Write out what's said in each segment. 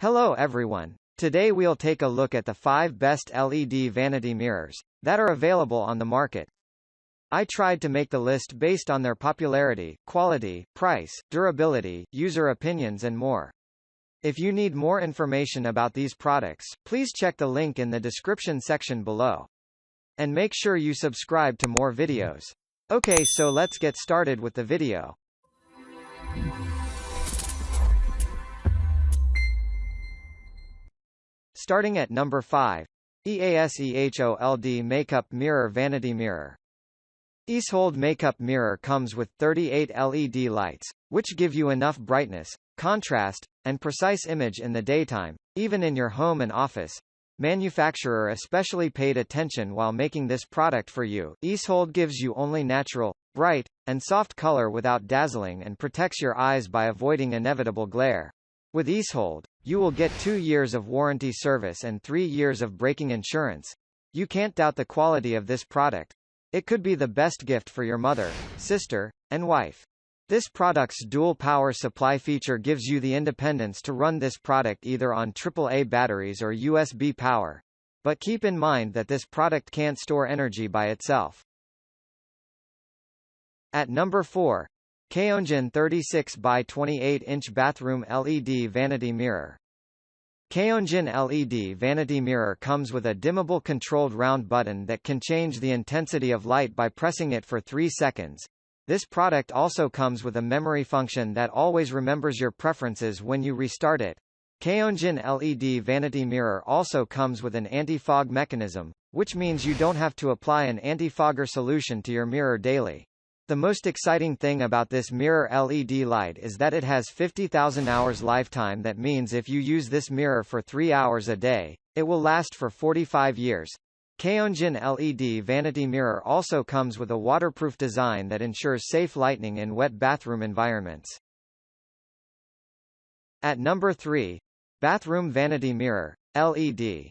Hello everyone. Today we'll take a look at the 5 best LED vanity mirrors that are available on the market. I tried to make the list based on their popularity, quality, price, durability, user opinions and more. If you need more information about these products, please check the link in the description section below. And make sure you subscribe to more videos. Okay, so let's get started with the video. Starting at number 5. EASEHOLD Makeup Mirror Vanity Mirror. EASEHOLD Makeup Mirror comes with 38 LED lights, which give you enough brightness, contrast, and precise image in the daytime, even in your home and office. Manufacturer especially paid attention while making this product for you. EASEHOLD gives you only natural, bright, and soft color without dazzling and protects your eyes by avoiding inevitable glare. With EASEHOLD, you will get 2 years of warranty service and 3 years of breaking insurance. You can't doubt the quality of this product. It could be the best gift for your mother, sister, and wife. This product's dual power supply feature gives you the independence to run this product either on AAA batteries or USB power. But keep in mind that this product can't store energy by itself. At number 4. Keonjinn 36 by 28 inch Bathroom LED Vanity Mirror. Keonjinn LED Vanity Mirror comes with a dimmable controlled round button that can change the intensity of light by pressing it for 3 seconds. This product also comes with a memory function that always remembers your preferences when you restart it. Keonjinn LED Vanity Mirror also comes with an anti-fog mechanism, which means you don't have to apply an anti-fogger solution to your mirror daily. The most exciting thing about this mirror LED light is that it has 50,000 hours lifetime. That means if you use this mirror for 3 hours a day, it will last for 45 years. Keonjinn LED Vanity Mirror also comes with a waterproof design that ensures safe lighting in wet bathroom environments. At number 3. Bathroom Vanity Mirror, LED.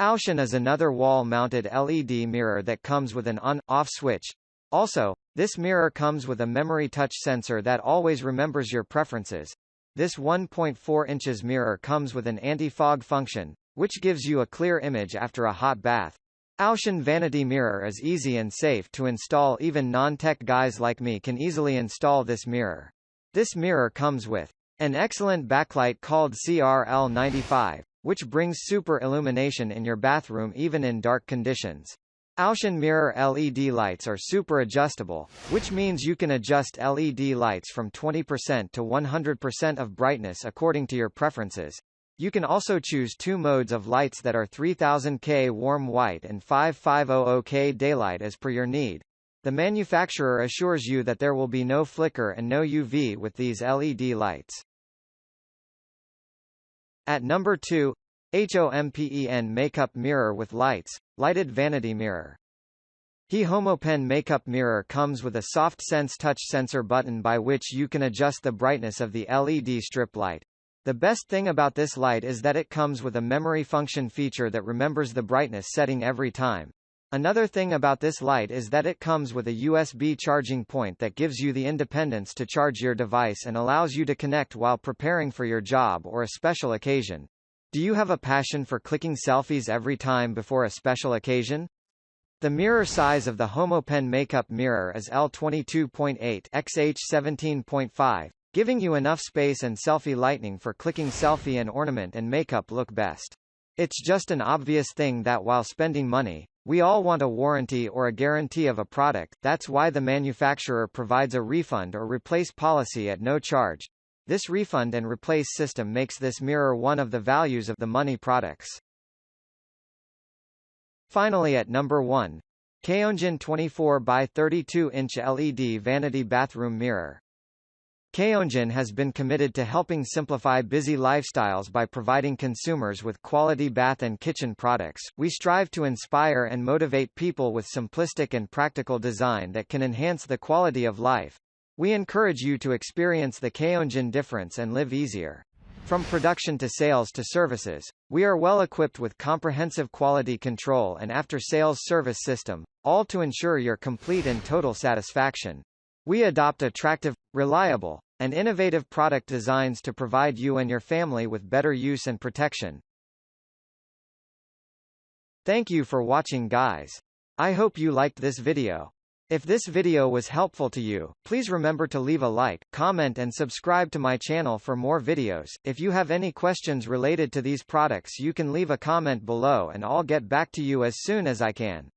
HOMPEN is another wall-mounted LED mirror that comes with an on-off switch. Also, this mirror comes with a memory touch sensor that always remembers your preferences. This 1.4 inches mirror comes with an anti-fog function, which gives you a clear image after a hot bath. HOMPEN Vanity Mirror is easy and safe to install. Even non-tech guys like me can easily install this mirror. This mirror comes with an excellent backlight called CRL95, which brings super illumination in your bathroom even in dark conditions. HOMPEN mirror LED lights are super adjustable, which means you can adjust LED lights from 20% to 100% of brightness according to your preferences. You can also choose 2 modes of lights that are 3000K warm white and 5500K daylight as per your need. The manufacturer assures you that there will be no flicker and no UV with these LED lights. At number 2. HOMPEN Makeup Mirror with Lights, Lighted Vanity Mirror. HOMOpen Makeup Mirror comes with a soft sense touch sensor button by which you can adjust the brightness of the LED strip light. The best thing about this light is that it comes with a memory function feature that remembers the brightness setting every time. Another thing about this light is that it comes with a USB charging point that gives you the independence to charge your device and allows you to connect while preparing for your job or a special occasion. Do you have a passion for clicking selfies every time before a special occasion? The mirror size of the HOMOpen makeup mirror is L22.8 x H17.5, giving you enough space and selfie lighting for clicking selfie and ornament and makeup look best. It's just an obvious thing that while spending money, we all want a warranty or a guarantee of a product. That's why the manufacturer provides a refund or replace policy at no charge. This refund and replace system makes this mirror one of the values of the money products. Finally at number 1. Keonjinn 24 by 32 inch LED Vanity Bathroom Mirror. Keonjinn has been committed to helping simplify busy lifestyles by providing consumers with quality bath and kitchen products. We strive to inspire and motivate people with simplistic and practical design that can enhance the quality of life. We encourage you to experience the Keonjinn difference and live easier. From production to sales to services, we are well equipped with comprehensive quality control and after-sales service system, all to ensure your complete and total satisfaction. We adopt attractive, reliable, and innovative product designs to provide you and your family with better use and protection. Thank you for watching, guys. I hope you liked this video. If this video was helpful to you, please remember to leave a like, comment and subscribe to my channel for more videos. If you have any questions related to these products, you can leave a comment below and I'll get back to you as soon as I can.